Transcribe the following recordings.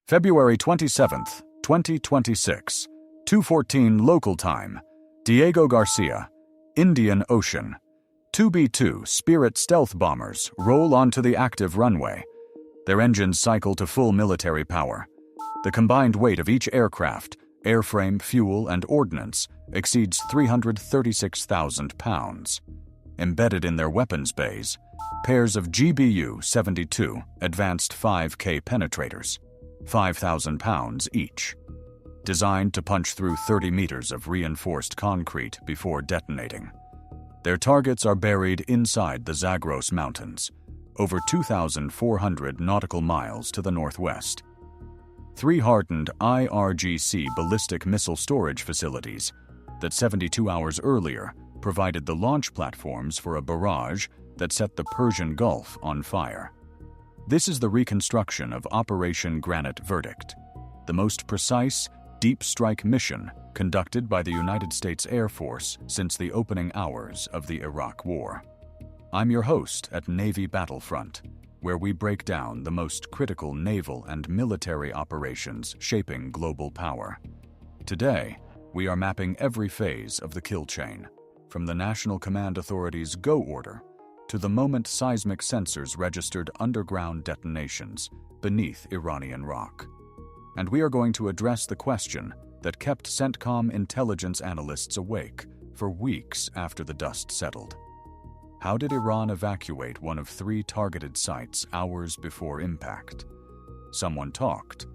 February 27th, 2026, 2:14 local time, Diego Garcia, Indian Ocean. 2B-2 Spirit stealth bombers roll onto the active runway. Their engines cycle to full military power. The combined weight of each aircraft, airframe, fuel, and ordnance exceeds 336,000 pounds. Embedded in their weapons bays, pairs of GBU-72 Advanced 5K penetrators, 5,000 pounds each. Designed to punch through 30 meters of reinforced concrete before detonating. Their targets are buried inside the Zagros Mountains, over 2,400 nautical miles to the northwest. 3 hardened IRGC ballistic missile storage facilities that 72 hours earlier provided the launch platforms for a barrage that set the Persian Gulf on fire. This is the reconstruction of Operation GRANITE VERDICT, the most precise, deep strike mission conducted by the United States Air Force since the opening hours of the Iraq War. I'm your host at Navy Battlefront, where we break down the most critical naval and military operations shaping global power. Today, we are mapping every phase of the kill chain, from the National Command Authority's go order to the moment seismic sensors registered underground detonations beneath Iranian rock. And we are going to address the question that kept CENTCOM intelligence analysts awake for weeks after the dust settled. How did Iran evacuate one of 3 targeted sites hours before impact? Someone talked.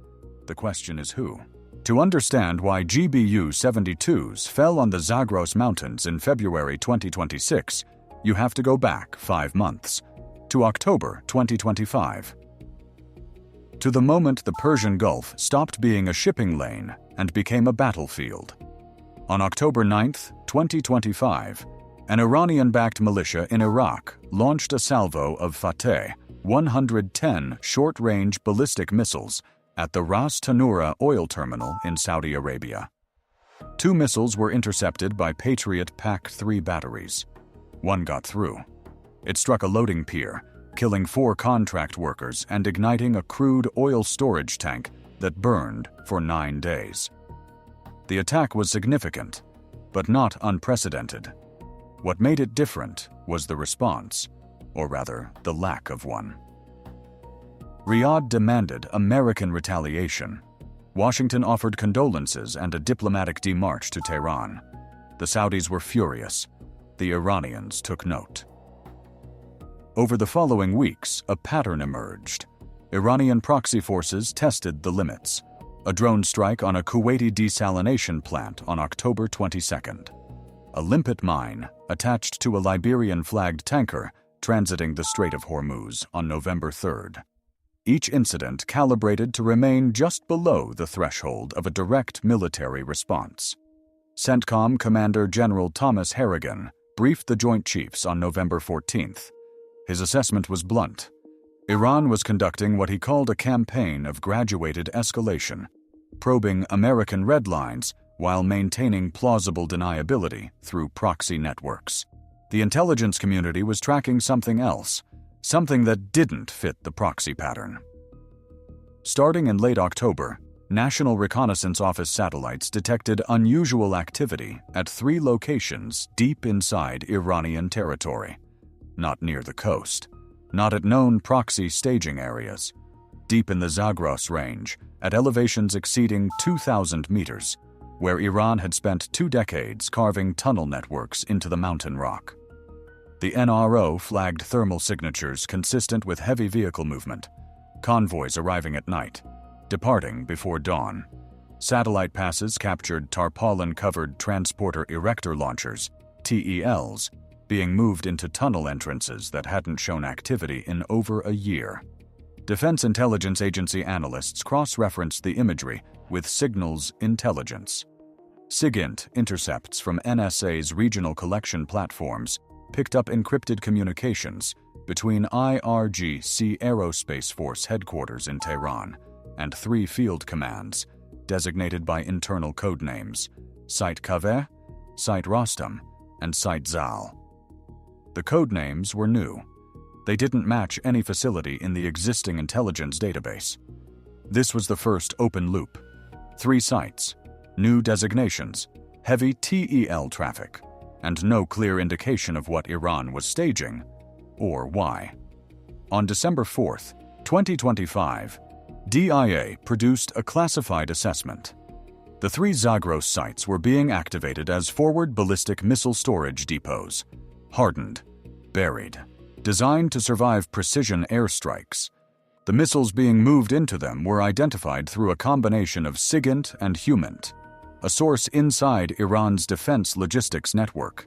The question is who? To understand why GBU-72s fell on the Zagros Mountains in February 2026, you have to go back 5 months, to October 2025. To the moment the Persian Gulf stopped being a shipping lane and became a battlefield. On October 9, 2025, an Iranian-backed militia in Iraq launched a salvo of Fateh 110 short-range ballistic missiles at the Ras Tanura oil terminal in Saudi Arabia. 2 missiles were intercepted by Patriot PAC-3 batteries. One got through. It struck a loading pier, killing 4 contract workers and igniting a crude oil storage tank that burned for 9 days. The attack was significant, but not unprecedented. What made it different was the response, or rather, the lack of one. Riyadh demanded American retaliation. Washington offered condolences and a diplomatic démarche to Tehran. The Saudis were furious. The Iranians took note. Over the following weeks, a pattern emerged. Iranian proxy forces tested the limits. A drone strike on a Kuwaiti desalination plant on October 22nd. A limpet mine attached to a Liberian-flagged tanker transiting the Strait of Hormuz on November 3rd. Each incident calibrated to remain just below the threshold of a direct military response. CENTCOM Commander General Thomas Harrigan briefed the Joint Chiefs on November 14th. His assessment was blunt. Iran was conducting what he called a campaign of graduated escalation, probing American red lines while maintaining plausible deniability through proxy networks. The intelligence community was tracking something else, something that didn't fit the proxy pattern. Starting in late October, National Reconnaissance Office satellites detected unusual activity at 3 locations deep inside Iranian territory. Not near the coast, not at known proxy staging areas. Deep in the Zagros range, at elevations exceeding 2,000 meters, where Iran had spent 2 decades carving tunnel networks into the mountain rock. The NRO flagged thermal signatures consistent with heavy vehicle movement, convoys arriving at night, departing before dawn. Satellite passes captured tarpaulin-covered transporter erector launchers, TELs, being moved into tunnel entrances that hadn't shown activity in over a year. Defense Intelligence Agency analysts cross-referenced the imagery with signals intelligence. SIGINT intercepts from NSA's regional collection platforms picked up encrypted communications between IRGC Aerospace Force headquarters in Tehran and 3 field commands, designated by internal code names: Site Kaveh, Site Rostam, and Site Zal. The code names were new. They didn't match any facility in the existing intelligence database. This was the first open loop. 3 sites, new designations, heavy TEL traffic, and no clear indication of what Iran was staging or why. On December 4, 2025, DIA produced a classified assessment. The 3 Zagros sites were being activated as forward ballistic missile storage depots, hardened, buried, designed to survive precision airstrikes. The missiles being moved into them were identified through a combination of SIGINT and HUMINT, a source inside Iran's defense logistics network.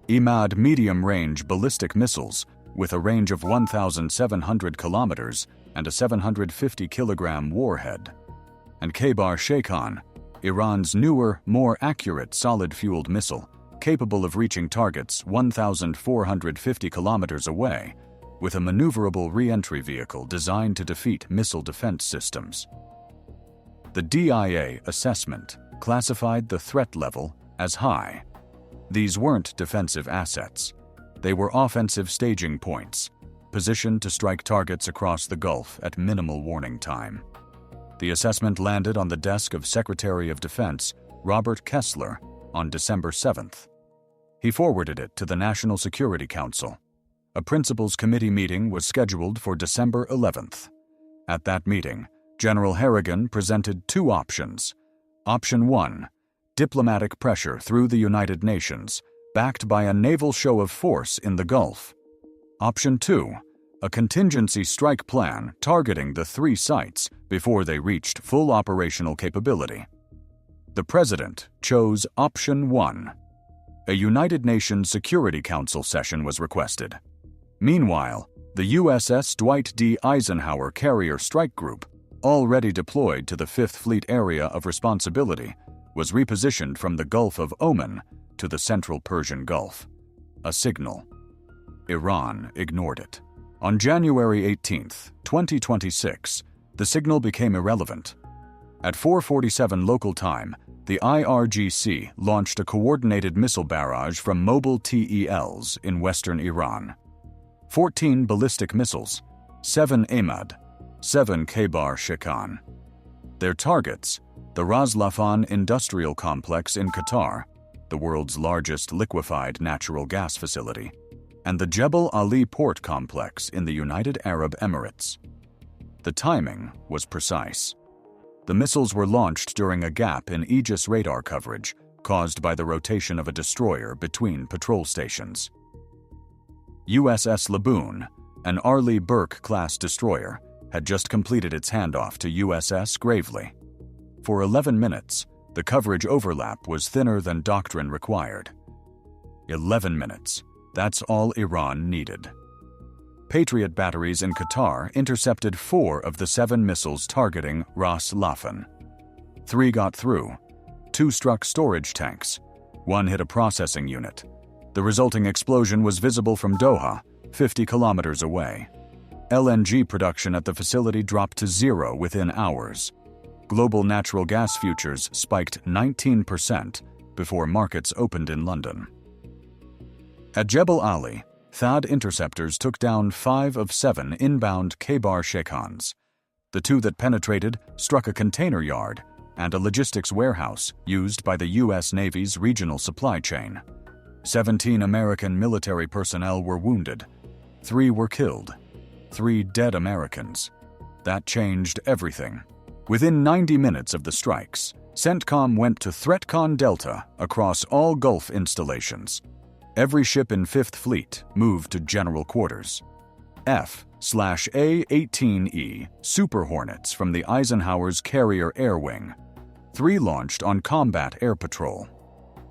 IMAD medium-range ballistic missiles with a range of 1,700 kilometers and a 750-kilogram warhead. And Khaybar-Sheikhan, Iran's newer, more accurate solid-fueled missile, capable of reaching targets 1,450 kilometers away, with a maneuverable re-entry vehicle designed to defeat missile defense systems. The DIA assessment classified the threat level as high. These weren't defensive assets. They were offensive staging points, positioned to strike targets across the Gulf at minimal warning time. The assessment landed on the desk of Secretary of Defense Robert Kessler on December 7th. He forwarded it to the National Security Council. A Principals Committee meeting was scheduled for December 11th. At that meeting, General Harrigan presented 2 options. Option 1, diplomatic pressure through the United Nations, backed by a naval show of force in the Gulf. Option 2, a contingency strike plan targeting the 3 sites before they reached full operational capability. The President chose Option 1. A United Nations Security Council session was requested. Meanwhile, the USS Dwight D. Eisenhower Carrier Strike Group, already deployed to the 5th Fleet Area of Responsibility, was repositioned from the Gulf of Oman to the central Persian Gulf. A signal. Iran ignored it. On January 18, 2026, the signal became irrelevant. At 4:47 local time, the IRGC launched a coordinated missile barrage from mobile TELs in western Iran. 14 ballistic missiles, 7 EMAD, 7 Khaybar-Sheikhan. Their targets, the Ras Laffan Industrial Complex in Qatar, the world's largest liquefied natural gas facility, and the Jebel Ali Port Complex in the United Arab Emirates. The timing was precise. The missiles were launched during a gap in Aegis radar coverage caused by the rotation of a destroyer between patrol stations. USS Laboon, an Arleigh Burke-class destroyer, had just completed its handoff to USS Gravely. For 11 minutes, the coverage overlap was thinner than doctrine required. 11 minutes. That's all Iran needed. Patriot batteries in Qatar intercepted 4 of the 7 missiles targeting Ras Laffan. 3 got through. 2 struck storage tanks. 1 hit a processing unit. The resulting explosion was visible from Doha, 50 kilometers away. LNG production at the facility dropped to 0 within hours. Global natural gas futures spiked 19% before markets opened in London. At Jebel Ali, THAAD interceptors took down 5 of 7 inbound Khaybar-Sheikhans. The 2 that penetrated struck a container yard and a logistics warehouse used by the U.S. Navy's regional supply chain. 17 American military personnel were wounded. 3 were killed. 3 dead Americans. That changed everything. Within 90 minutes of the strikes, CENTCOM went to ThreatCon Delta across all Gulf installations. Every ship in 5th Fleet moved to general quarters. F/A-18E Super Hornets from the Eisenhower's Carrier Air Wing. 3 launched on combat air patrol.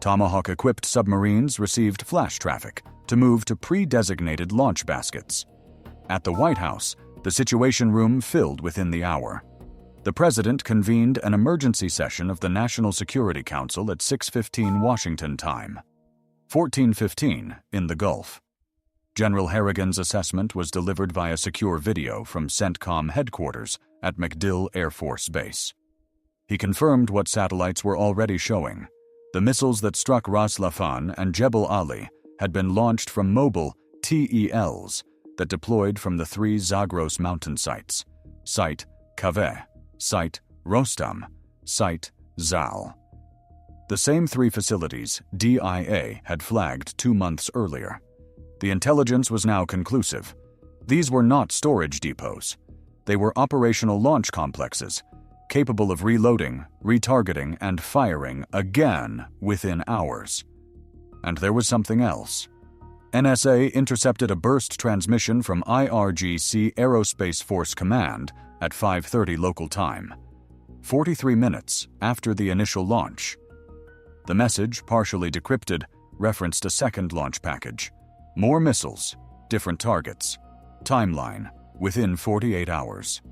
Tomahawk-equipped submarines received flash traffic to move to pre-designated launch baskets. At the White House, the Situation Room filled within the hour. The President convened an emergency session of the National Security Council at 6:15 Washington time, 14:15 in the Gulf. General Harrigan's assessment was delivered via secure video from CENTCOM headquarters at MacDill Air Force Base. He confirmed what satellites were already showing. The missiles that struck Ras Laffan and Jebel Ali had been launched from mobile TELs that deployed from the 3 Zagros mountain sites, Site Kaveh, Site Rostam, Site Zal. The same three facilities DIA had flagged 2 months earlier. The intelligence was now conclusive. These were not storage depots. They were operational launch complexes, capable of reloading, retargeting, and firing again within hours. And there was something else. NSA intercepted a burst transmission from IRGC Aerospace Force Command at 5:30 local time, 43 minutes after the initial launch. The message, partially decrypted, referenced a second launch package. More missiles, different targets. Timeline, within 48 hours.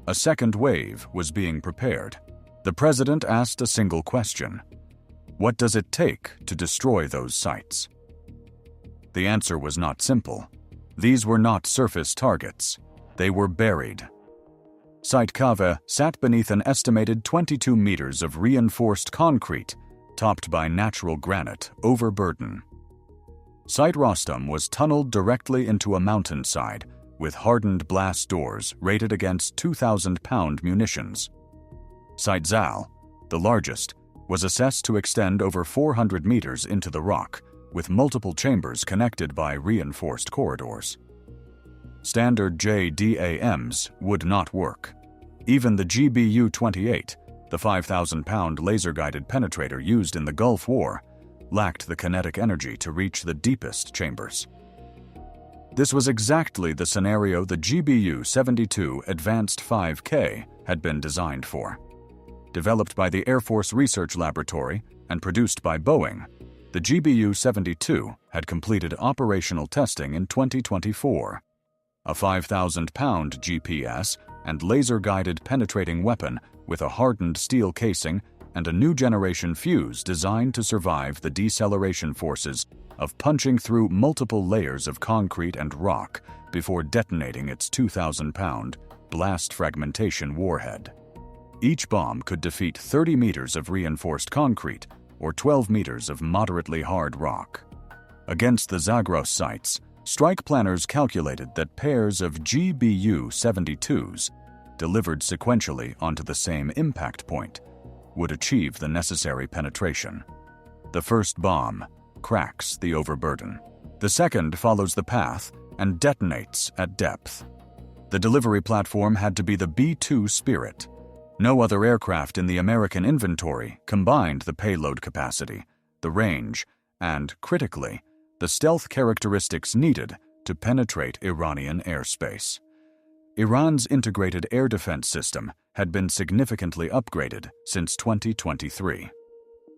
A second wave was being prepared. The president asked a single question. What does it take to destroy those sites? The answer was not simple. These were not surface targets. They were buried. Site Kaveh sat beneath an estimated 22 meters of reinforced concrete, topped by natural granite overburden. Site Rostam was tunneled directly into a mountainside with hardened blast doors rated against 2,000-pound munitions. Site Zal, the largest, was assessed to extend over 400 meters into the rock, with multiple chambers connected by reinforced corridors. Standard JDAMs would not work. Even the GBU-28, the 5,000-pound laser-guided penetrator used in the Gulf War, lacked the kinetic energy to reach the deepest chambers. This was exactly the scenario the GBU-72 Advanced 5K had been designed for. Developed by the Air Force Research Laboratory and produced by Boeing, the GBU-72 had completed operational testing in 2024. A 5,000-pound GPS and laser-guided penetrating weapon with a hardened steel casing and a new generation fuse designed to survive the deceleration forces of punching through multiple layers of concrete and rock before detonating its 2,000-pound blast fragmentation warhead. Each bomb could defeat 30 meters of reinforced concrete or 12 meters of moderately hard rock. Against the Zagros sites, strike planners calculated that pairs of GBU-72s, delivered sequentially onto the same impact point, would achieve the necessary penetration. The first bomb cracks the overburden. The second follows the path and detonates at depth. The delivery platform had to be the B-2 Spirit. No other aircraft in the American inventory combined the payload capacity, the range, and, critically, the stealth characteristics needed to penetrate Iranian airspace. Iran's integrated air defense system had been significantly upgraded since 2023.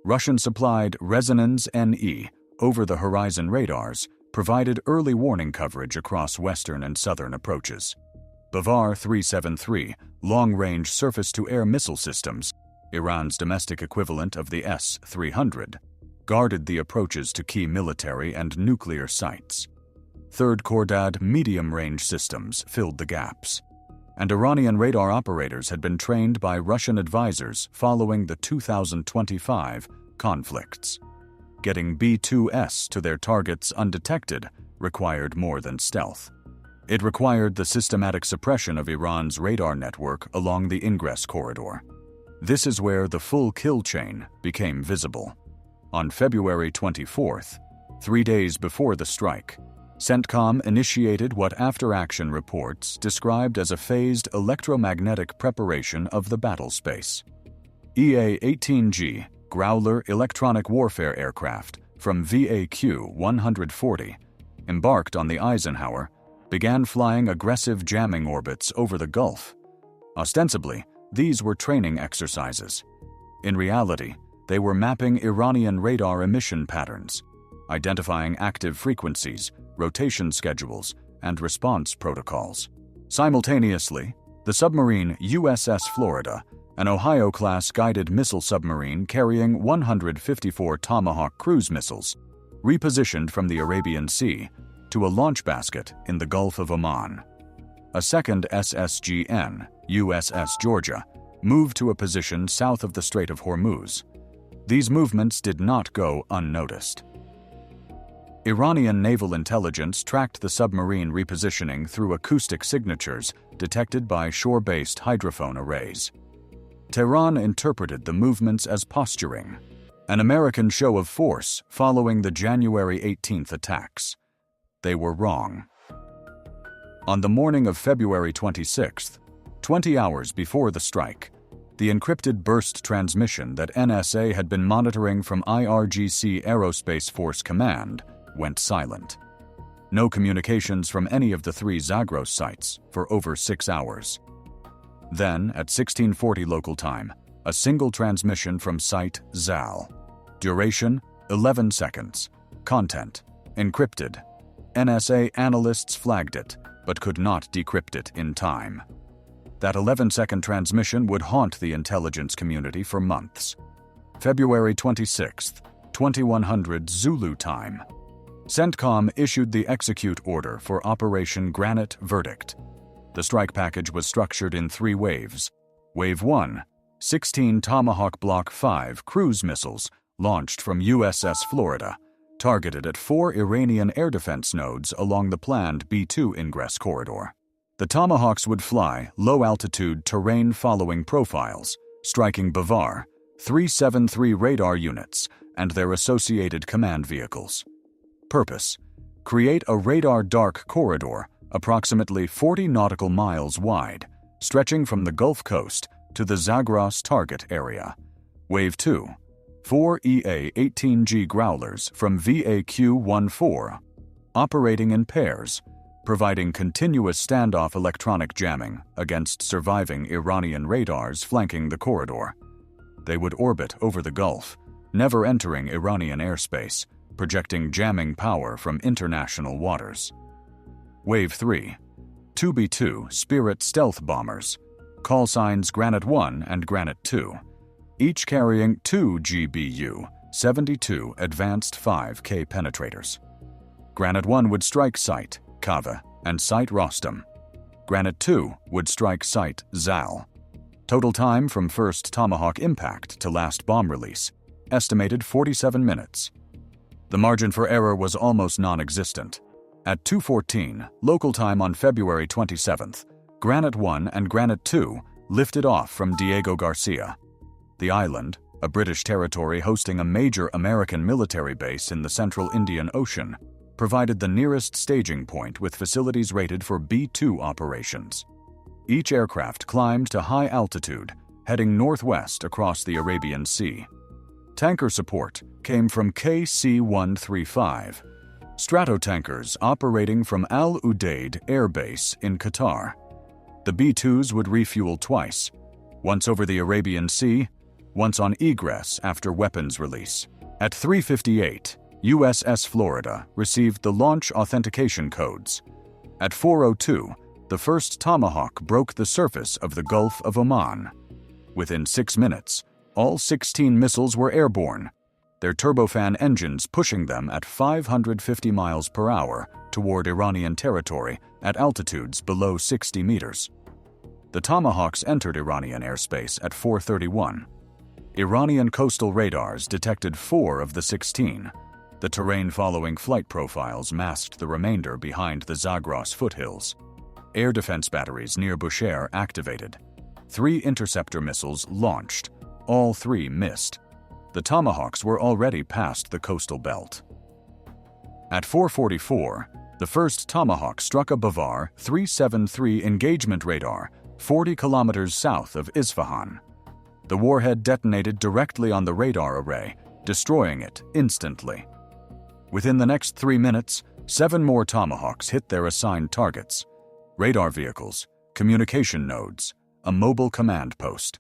Russian-supplied Resonance NE over-the-horizon radars provided early warning coverage across western and southern approaches. Bavar 373 long-range surface-to-air missile systems, Iran's domestic equivalent of the S-300, guarded the approaches to key military and nuclear sites. Third Khordad medium-range systems filled the gaps, and Iranian radar operators had been trained by Russian advisors following the 2025 conflicts. Getting B-2S to their targets undetected required more than stealth. It required the systematic suppression of Iran's radar network along the ingress corridor. This is where the full kill chain became visible. On February 24th, 3 days before the strike, CENTCOM initiated what after-action reports described as a phased electromagnetic preparation of the battle space. EA-18G Growler electronic warfare aircraft from VAQ-140, embarked on the Eisenhower, began flying aggressive jamming orbits over the Gulf. Ostensibly, these were training exercises. In reality, they were mapping Iranian radar emission patterns, identifying active frequencies, rotation schedules, and response protocols. Simultaneously, the submarine USS Florida, an Ohio-class guided missile submarine carrying 154 Tomahawk cruise missiles, repositioned from the Arabian Sea to a launch basket in the Gulf of Oman. A second SSGN, USS Georgia, moved to a position south of the Strait of Hormuz. These movements did not go unnoticed. Iranian naval intelligence tracked the submarine repositioning through acoustic signatures detected by shore-based hydrophone arrays. Tehran interpreted the movements as posturing, an American show of force following the January 18th attacks. They were wrong. On the morning of February 26th, 20 hours before the strike, the encrypted burst transmission that NSA had been monitoring from IRGC Aerospace Force Command went silent. No communications from any of the 3 Zagros sites for over 6 hours. Then, at 1640 local time, a single transmission from Site ZAL. Duration, 11 seconds. Content, encrypted. NSA analysts flagged it, but could not decrypt it in time. That 11-second transmission would haunt the intelligence community for months. February 26th, 2100 Zulu time. CENTCOM issued the execute order for Operation GRANITE VERDICT. The strike package was structured in 3 waves. Wave 1, 16 Tomahawk Block 5 cruise missiles launched from USS Florida, targeted at 4 Iranian air defense nodes along the planned B-2 ingress corridor. The Tomahawks would fly low-altitude terrain-following profiles, striking Bavar, 373 radar units, and their associated command vehicles. Purpose: create a radar dark corridor approximately 40 nautical miles wide, stretching from the Gulf Coast to the Zagros target area. Wave 2, 4 EA-18G Growlers from VAQ-14, operating in pairs, providing continuous standoff electronic jamming against surviving Iranian radars flanking the corridor. They would orbit over the Gulf, never entering Iranian airspace, projecting jamming power from international waters. Wave 3, 2B-2 Spirit stealth bombers, call signs Granite 1 and Granite 2, each carrying 2 GBU-72 Advanced 5K penetrators. Granite 1 would strike Site Kava and Site Rostam. Granite 2 would strike Site Zal. Total time from first Tomahawk impact to last bomb release, estimated 47 minutes. The margin for error was almost non-existent. At 2:14 local time on February 27th, Granite 1 and Granite 2 lifted off from Diego Garcia. The island, a British territory hosting a major American military base in the central Indian Ocean, provided the nearest staging point with facilities rated for B-2 operations. Each aircraft climbed to high altitude, heading northwest across the Arabian Sea. Tanker support came from KC-135, stratotankers operating from Al Udeid Air Base in Qatar. The B-2s would refuel twice, once over the Arabian Sea, once on egress after weapons release. At 3:58, USS Florida received the launch authentication codes. At 4:02, the first Tomahawk broke the surface of the Gulf of Oman. Within 6 minutes, all 16 missiles were airborne, their turbofan engines pushing them at 550 miles per hour toward Iranian territory at altitudes below 60 meters. The Tomahawks entered Iranian airspace at 4:31. Iranian coastal radars detected 4 of the 16. The terrain-following flight profiles masked the remainder behind the Zagros foothills. Air defense batteries near Bushehr activated. 3 interceptor missiles launched. All 3 missed. The Tomahawks were already past the coastal belt. At 4:44, the first Tomahawk struck a Bavar 373 engagement radar 40 kilometers south of Isfahan. The warhead detonated directly on the radar array, destroying it instantly. Within the next 3 minutes, 7 more Tomahawks hit their assigned targets: radar vehicles, communication nodes, a mobile command post.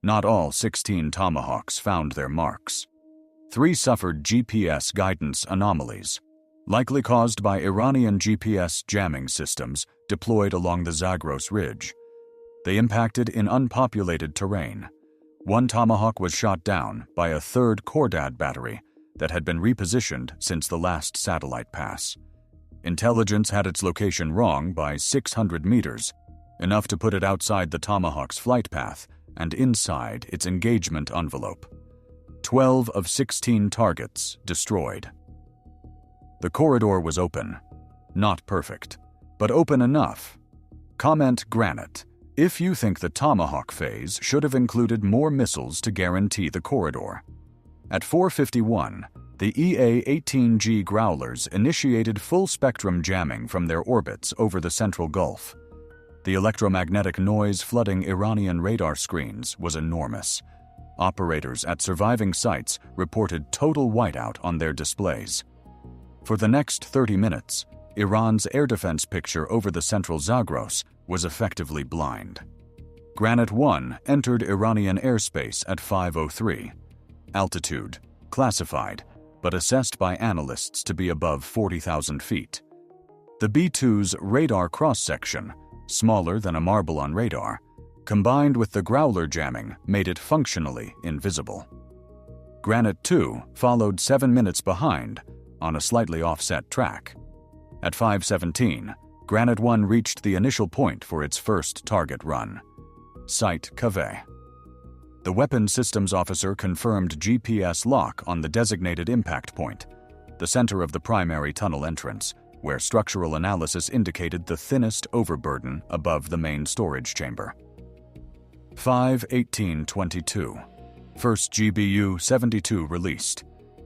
Not all 16 Tomahawks found their marks. 3 suffered GPS guidance anomalies, likely caused by Iranian GPS jamming systems deployed along the Zagros Ridge. They impacted in unpopulated terrain. 1 Tomahawk was shot down by a 3rd Khordad battery that had been repositioned since the last satellite pass. Intelligence had its location wrong by 600 meters, enough to put it outside the Tomahawk's flight path and inside its engagement envelope. 12 of 16 targets destroyed. The corridor was open. Not perfect, but open enough. Comment Granite if you think the Tomahawk phase should have included more missiles to guarantee the corridor. At 4:51, the EA-18G Growlers initiated full-spectrum jamming from their orbits over the central Gulf. The electromagnetic noise flooding Iranian radar screens was enormous. Operators at surviving sites reported total whiteout on their displays. For the next 30 minutes, Iran's air defense picture over the central Zagros was effectively blind. Granite 1 entered Iranian airspace at 5:03. Altitude, classified, but assessed by analysts to be above 40,000 feet. The B-2's radar cross-section, smaller than a marble on radar, combined with the Growler jamming, made it functionally invisible. Granite 2 followed 7 minutes behind on a slightly offset track. At 5:17, Granite 1 reached the initial point for its first target run, Site Cave. The weapons systems officer confirmed GPS lock on the designated impact point, the center of the primary tunnel entrance, where structural analysis indicated the thinnest overburden above the main storage chamber. 5:18:22. First GBU-72 released.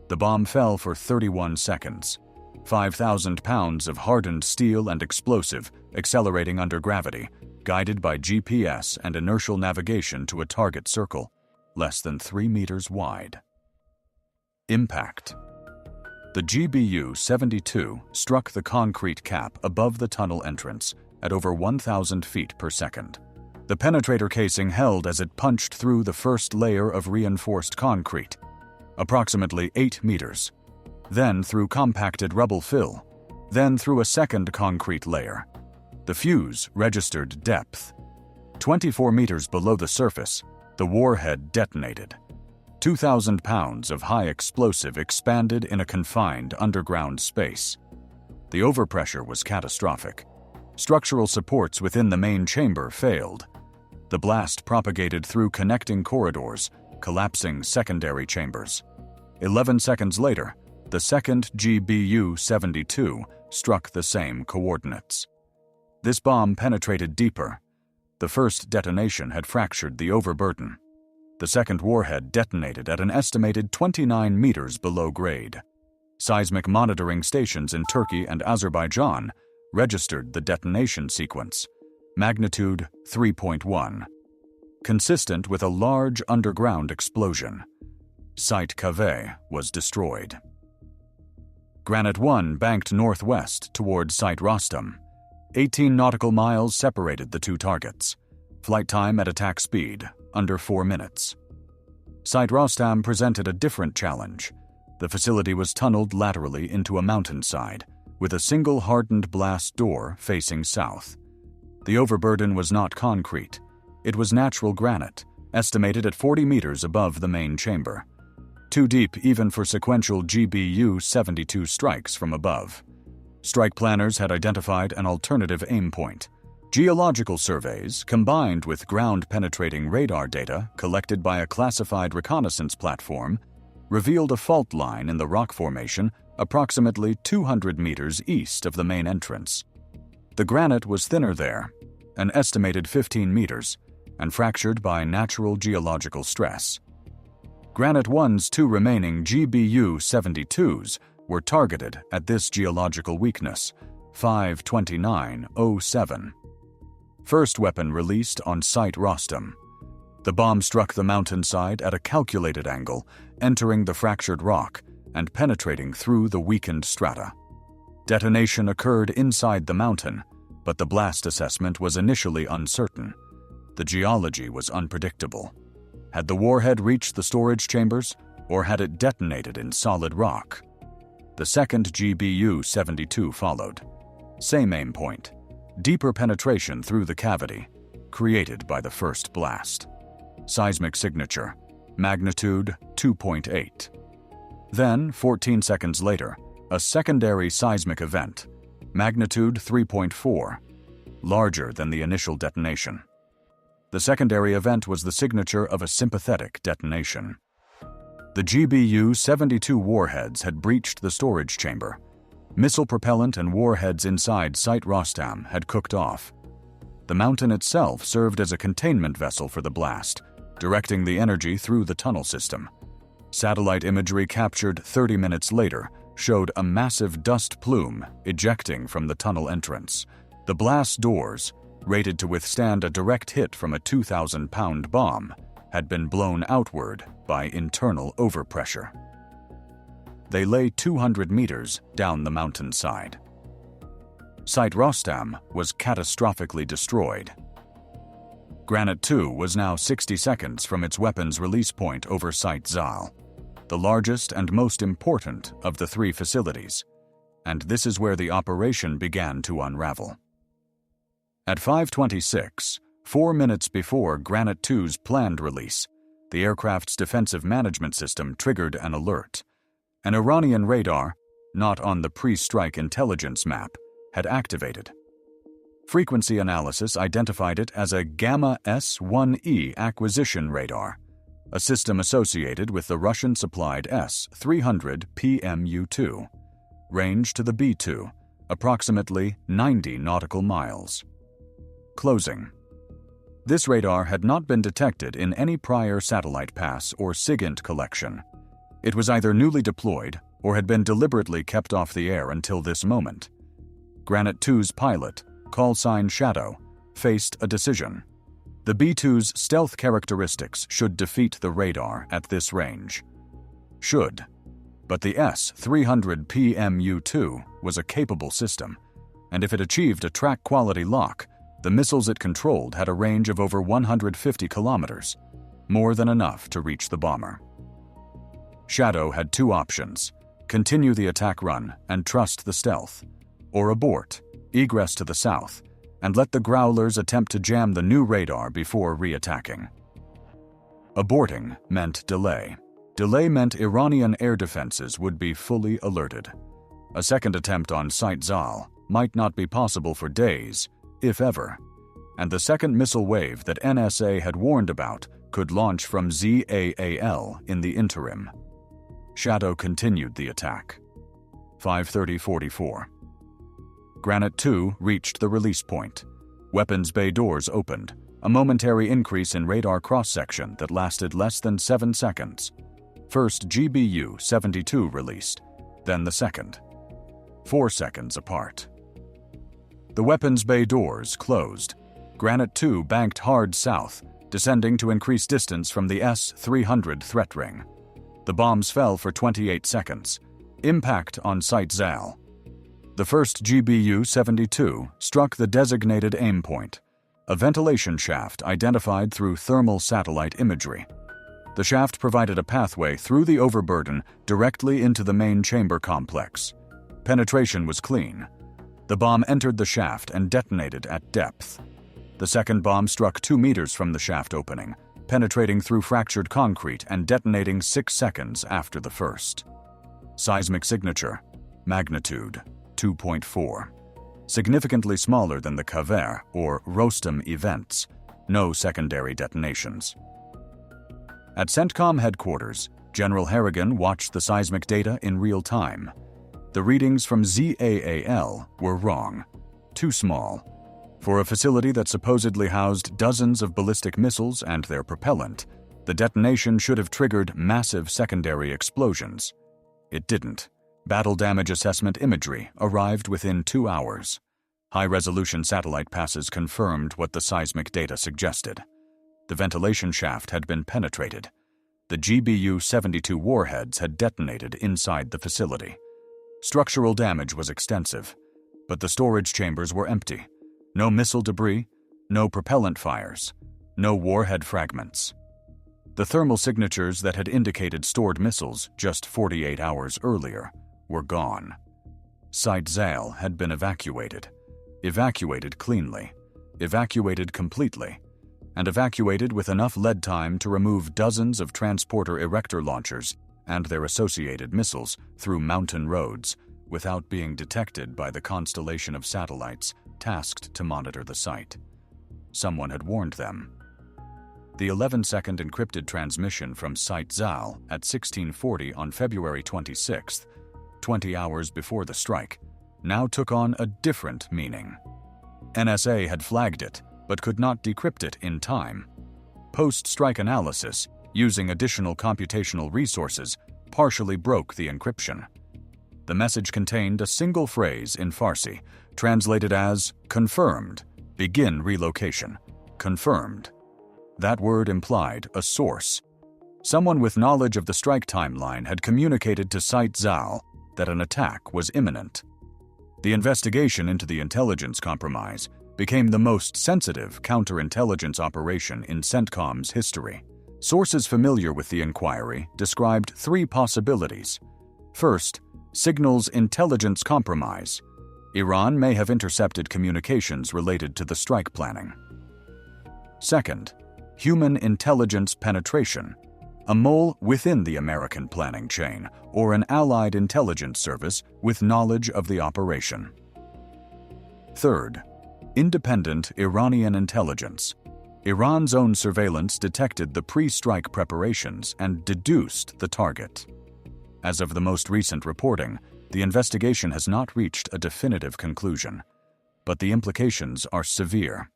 The bomb fell for 31 seconds. 5,000 pounds of hardened steel and explosive accelerating under gravity, guided by GPS and inertial navigation to a target circle, less than 3 meters wide. Impact. The GBU-72 struck the concrete cap above the tunnel entrance at over 1,000 feet per second. The penetrator casing held as it punched through the first layer of reinforced concrete, approximately 8 meters, then through compacted rubble fill, then through a second concrete layer. The fuse registered depth. 24 meters below the surface, the warhead detonated. 2,000 pounds of high explosive expanded in a confined underground space. The overpressure was catastrophic. Structural supports within the main chamber failed. The blast propagated through connecting corridors, collapsing secondary chambers. 11 seconds later, the second GBU-72 struck the same coordinates. This bomb penetrated deeper. The first detonation had fractured the overburden. The second warhead detonated at an estimated 29 meters below grade. Seismic monitoring stations in Turkey and Azerbaijan registered the detonation sequence, magnitude 3.1, consistent with a large underground explosion. Site Cave was destroyed. Granite 1 banked northwest toward Site Rostam. 18 nautical miles separated the two targets. Flight time at attack speed, under 4 minutes. Site Rostam presented a different challenge. The facility was tunneled laterally into a mountainside, with a single hardened blast door facing south. The overburden was not concrete. It was natural granite, estimated at 40 meters above the main chamber. Too deep even for sequential GBU-72 strikes from above. Strike planners had identified an alternative aim point. Geological surveys, combined with ground-penetrating radar data collected by a classified reconnaissance platform, revealed a fault line in the rock formation approximately 200 meters east of the main entrance. The granite was thinner there, an estimated 15 meters, and fractured by natural geological stress. Granite 1's two remaining GBU-72s were targeted at this geological weakness, 5:29:07. First weapon released on Site Rostam. The bomb struck the mountainside at a calculated angle, entering the fractured rock and penetrating through the weakened strata. Detonation occurred inside the mountain, but the blast assessment was initially uncertain. The geology was unpredictable. Had the warhead reached the storage chambers, or had it detonated in solid rock? The second GBU-72 followed. Same aim point. Deeper penetration through the cavity, created by the first blast. Seismic signature, magnitude 2.8. Then, 14 seconds later, a secondary seismic event, magnitude 3.4, larger than the initial detonation. The secondary event was the signature of a sympathetic detonation. The GBU-72 warheads had breached the storage chamber. Missile propellant and warheads inside Site Rostam had cooked off. The mountain itself served as a containment vessel for the blast, directing the energy through the tunnel system. Satellite imagery captured 30 minutes later showed a massive dust plume ejecting from the tunnel entrance. The blast doors, rated to withstand a direct hit from a 2,000-pound bomb, had been blown outward by internal overpressure. They lay 200 meters down the mountainside. Site Rostam was catastrophically destroyed. Granite 2 was now 60 seconds from its weapons release point over Site Zal, the largest and most important of the three facilities, and this is where the operation began to unravel. At 5:26, 4 minutes before Granite 2's planned release, the aircraft's defensive management system triggered an alert. An Iranian radar, not on the pre-strike intelligence map, had activated. Frequency analysis identified it as a Gamma S-1E acquisition radar, a system associated with the Russian-supplied S-300 PMU-2, range to the B-2, approximately 90 nautical miles. Closing. This radar had not been detected in any prior satellite pass or SIGINT collection. It was either newly deployed or had been deliberately kept off the air until this moment. Granite 2's pilot, call sign Shadow, faced a decision. The B-2's stealth characteristics should defeat the radar at this range. Should. But the S-300 PMU-2 was a capable system, and if it achieved a track-quality lock, the missiles it controlled had a range of over 150 kilometers, more than enough to reach the bomber. Shadow had two options: continue the attack run and trust the stealth, or abort, egress to the south, and let the Growlers attempt to jam the new radar before re-attacking. Aborting meant delay. Delay meant Iranian air defenses would be fully alerted. A second attempt on Site Zal might not be possible for days, if ever, and the second missile wave that NSA had warned about could launch from ZAAL in the interim. Shadow continued the attack. 5:30:44. Granite 2 reached the release point. Weapons bay doors opened, a momentary increase in radar cross-section that lasted less than 7 seconds. First GBU-72 released, then the second. 4 seconds apart. The weapons bay doors closed. Granite 2 banked hard south, descending to increase distance from the S-300 threat ring. The bombs fell for 28 seconds. Impact on Site Zal. The first GBU-72 struck the designated aim point, a ventilation shaft identified through thermal satellite imagery. The shaft provided a pathway through the overburden directly into the main chamber complex. Penetration was clean. The bomb entered the shaft and detonated at depth. The second bomb struck 2 meters from the shaft opening, penetrating through fractured concrete and detonating 6 seconds after the first. Seismic signature, magnitude 2.4. Significantly smaller than the Kaver or Rostam events, no secondary detonations. At CENTCOM headquarters, General Harrigan watched the seismic data in real time. The readings from ZAAL were wrong, too small. For a facility that supposedly housed dozens of ballistic missiles and their propellant, the detonation should have triggered massive secondary explosions. It didn't. Battle damage assessment imagery arrived within 2 hours. High-resolution satellite passes confirmed what the seismic data suggested. The ventilation shaft had been penetrated. The GBU-72 warheads had detonated inside the facility. Structural damage was extensive, but the storage chambers were empty. No missile debris, no propellant fires, no warhead fragments. The thermal signatures that had indicated stored missiles just 48 hours earlier were gone. Site Zal had been evacuated. Evacuated cleanly. Evacuated completely. And evacuated with enough lead time to remove dozens of transporter erector launchers and their associated missiles through mountain roads without being detected by the constellation of satellites tasked to monitor the site. Someone had warned them. The 11-second encrypted transmission from Site Zal at 1640 on February 26th, 20 hours before the strike, now took on a different meaning. NSA had flagged it, but could not decrypt it in time. Post-strike analysis, using additional computational resources, partially broke the encryption. The message contained a single phrase in Farsi, translated as "confirmed, begin relocation, confirmed." That word implied a source. Someone with knowledge of the strike timeline had communicated to Site Zal that an attack was imminent. The investigation into the intelligence compromise became the most sensitive counterintelligence operation in CENTCOM's history. Sources familiar with the inquiry described three possibilities. First, signals intelligence compromise. Iran may have intercepted communications related to the strike planning. Second, human intelligence penetration. A mole within the American planning chain, or an allied intelligence service with knowledge of the operation. Third, independent Iranian intelligence. Iran's own surveillance detected the pre-strike preparations and deduced the target. As of the most recent reporting, the investigation has not reached a definitive conclusion, but the implications are severe.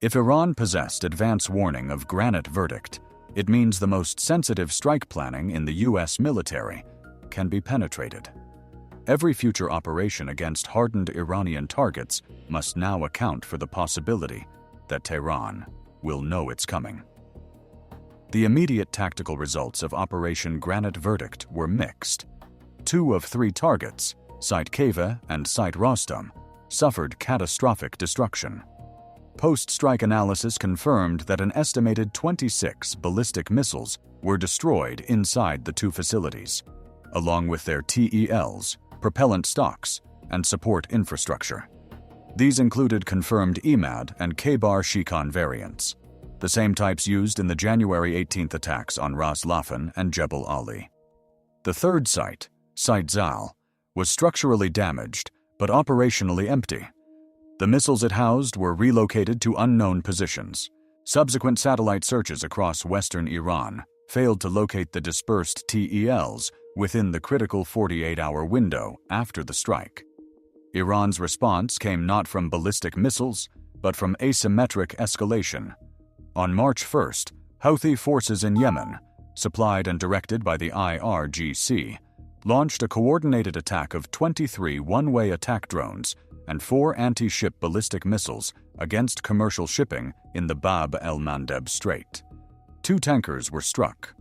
If Iran possessed advance warning of GRANITE VERDICT, it means the most sensitive strike planning in the U.S. military can be penetrated. Every future operation against hardened Iranian targets must now account for the possibility that Tehran will know it's coming. The immediate tactical results of Operation GRANITE VERDICT were mixed. 2 of 3 targets, Site Keva and Site Rostam, suffered catastrophic destruction. Post-strike analysis confirmed that an estimated 26 ballistic missiles were destroyed inside the 2 facilities, along with their TELs, propellant stocks, and support infrastructure. These included confirmed EMAD and Khaybar-Shikan variants, the same types used in the January 18th attacks on Ras Laffan and Jebel Ali. The third site, Site Zal, was structurally damaged but operationally empty. The missiles it housed were relocated to unknown positions. Subsequent satellite searches across western Iran failed to locate the dispersed TELs within the critical 48-hour window after the strike. Iran's response came not from ballistic missiles, but from asymmetric escalation. On March 1st, Houthi forces in Yemen, supplied and directed by the IRGC, launched a coordinated attack of 23 one-way attack drones and 4 anti-ship ballistic missiles against commercial shipping in the Bab el-Mandeb Strait. 2 tankers were struck.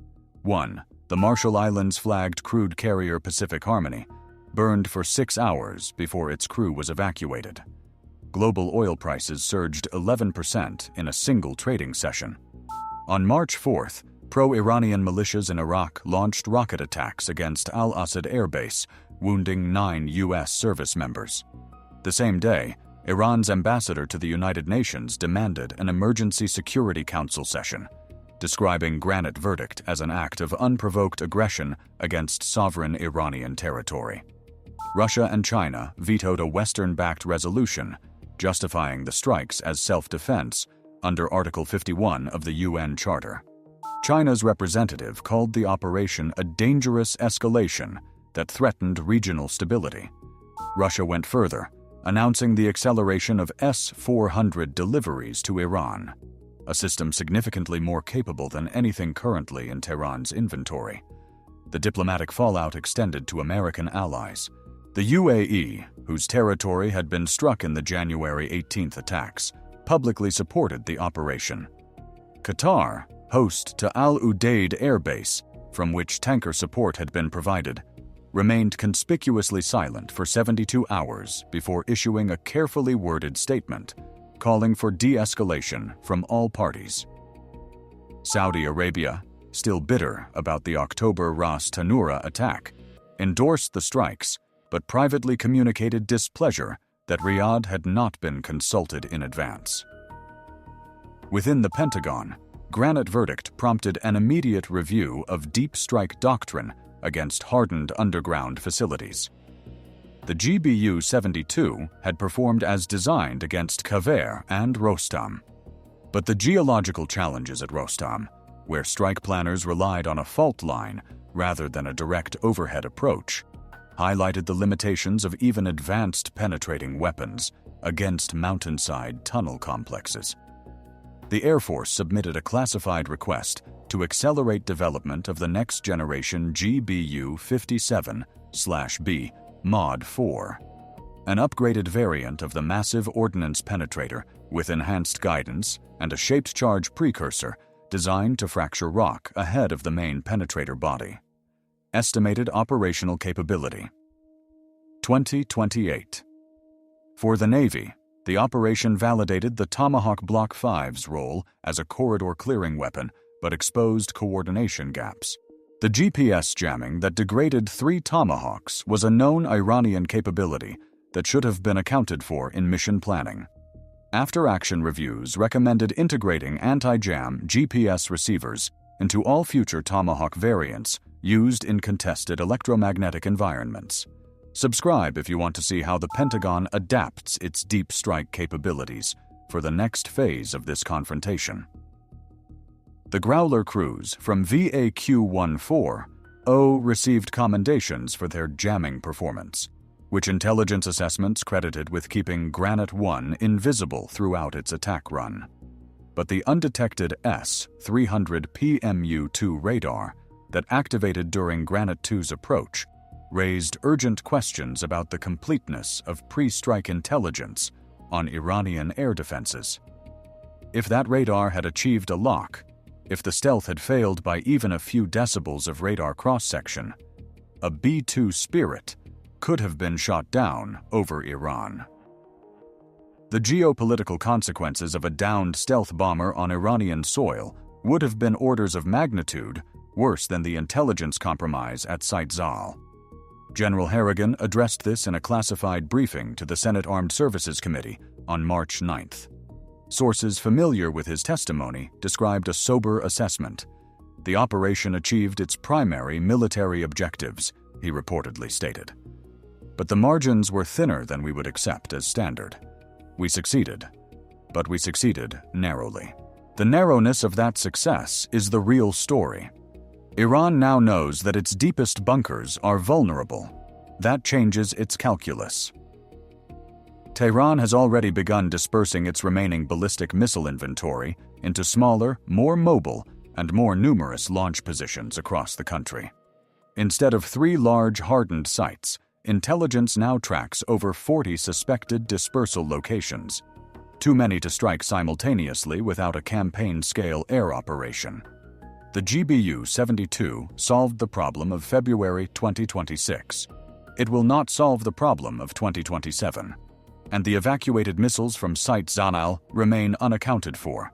1, the Marshall Islands flagged crude carrier Pacific Harmony, burned for 6 hours before its crew was evacuated. Global oil prices surged 11% in a single trading session. On March 4th, pro-Iranian militias in Iraq launched rocket attacks against Al-Asad Air Base, wounding 9 U.S. service members. The same day, Iran's ambassador to the United Nations demanded an Emergency Security Council session, describing GRANITE VERDICT as an act of unprovoked aggression against sovereign Iranian territory. Russia and China vetoed a Western-backed resolution justifying the strikes as self-defense under Article 51 of the UN Charter. China's representative called the operation a dangerous escalation that threatened regional stability. Russia went further, announcing the acceleration of S-400 deliveries to Iran, a system significantly more capable than anything currently in Tehran's inventory. The diplomatic fallout extended to American allies. The UAE, whose territory had been struck in the January 18th attacks, publicly supported the operation. Qatar, host to Al Udeid Air Base, from which tanker support had been provided, remained conspicuously silent for 72 hours before issuing a carefully worded statement calling for de-escalation from all parties. Saudi Arabia, still bitter about the October Ras Tanura attack, endorsed the strikes but privately communicated displeasure that Riyadh had not been consulted in advance. Within the Pentagon, GRANITE VERDICT prompted an immediate review of deep strike doctrine against hardened underground facilities. The GBU-72 had performed as designed against Kaveh and Rostam. But the geological challenges at Rostam, where strike planners relied on a fault line rather than a direct overhead approach, highlighted the limitations of even advanced penetrating weapons against mountainside tunnel complexes. the Air Force submitted a classified request to accelerate development of the next-generation GBU-57/B Mod 4, an upgraded variant of the massive ordnance penetrator with enhanced guidance and a shaped charge precursor designed to fracture rock ahead of the main penetrator body. Estimated operational capability: 2028. For the Navy, the operation validated the Tomahawk Block 5's role as a corridor-clearing weapon but exposed coordination gaps. The GPS jamming that degraded 3 Tomahawks was a known Iranian capability that should have been accounted for in mission planning. After-action reviews recommended integrating anti-jam GPS receivers into all future Tomahawk variants used in contested electromagnetic environments. Subscribe if you want to see how the Pentagon adapts its deep strike capabilities for the next phase of this confrontation. The Growler crews from VAQ-14O received commendations for their jamming performance, which intelligence assessments credited with keeping GRANITE 1 invisible throughout its attack run. But the undetected S-300PMU-2 radar that activated during GRANITE 2's approach raised urgent questions about the completeness of pre-strike intelligence on Iranian air defenses. If that radar had achieved a lock, if the stealth had failed by even a few decibels of radar cross-section, a B-2 Spirit could have been shot down over Iran. The geopolitical consequences of a downed stealth bomber on Iranian soil would have been orders of magnitude worse than the intelligence compromise at Site Zal. General Harrigan addressed this in a classified briefing to the Senate Armed Services Committee on March 9th. Sources familiar with his testimony described a sober assessment. The operation achieved its primary military objectives, he reportedly stated. But the margins were thinner than we would accept as standard. We succeeded, but we succeeded narrowly. The narrowness of that success is the real story. Iran now knows that its deepest bunkers are vulnerable. That changes its calculus. Tehran has already begun dispersing its remaining ballistic missile inventory into smaller, more mobile, and more numerous launch positions across the country. Instead of 3 large hardened sites, intelligence now tracks over 40 suspected dispersal locations, too many to strike simultaneously without a campaign-scale air operation. The GBU-72 solved the problem of February 2026. It will not solve the problem of 2027. And the evacuated missiles from Site Zal remain unaccounted for.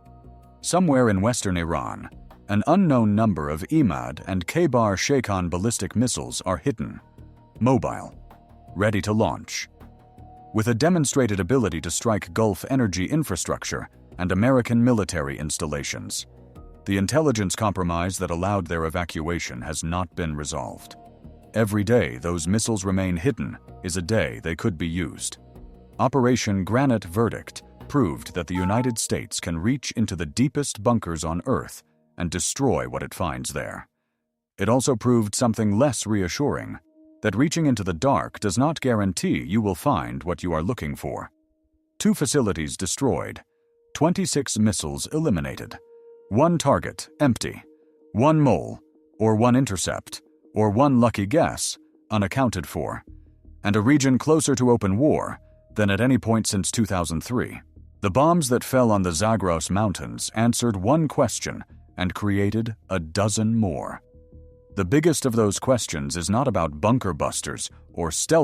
Somewhere in western Iran, an unknown number of Imad and Khaybar Sheikhan ballistic missiles are hidden, mobile, ready to launch. With a demonstrated ability to strike Gulf energy infrastructure and American military installations, the intelligence compromise that allowed their evacuation has not been resolved. Every day those missiles remain hidden is a day they could be used. Operation GRANITE VERDICT proved that the United States can reach into the deepest bunkers on Earth and destroy what it finds there. It also proved something less reassuring, that reaching into the dark does not guarantee you will find what you are looking for. 2 facilities destroyed, 26 missiles eliminated, 1 target empty, 1 mole, or 1 intercept, or 1 lucky guess unaccounted for, and a region closer to open war than at any point since 2003. The bombs that fell on the Zagros mountains answered 1 question and created a dozen more. The biggest of those questions is not about bunker busters or stealth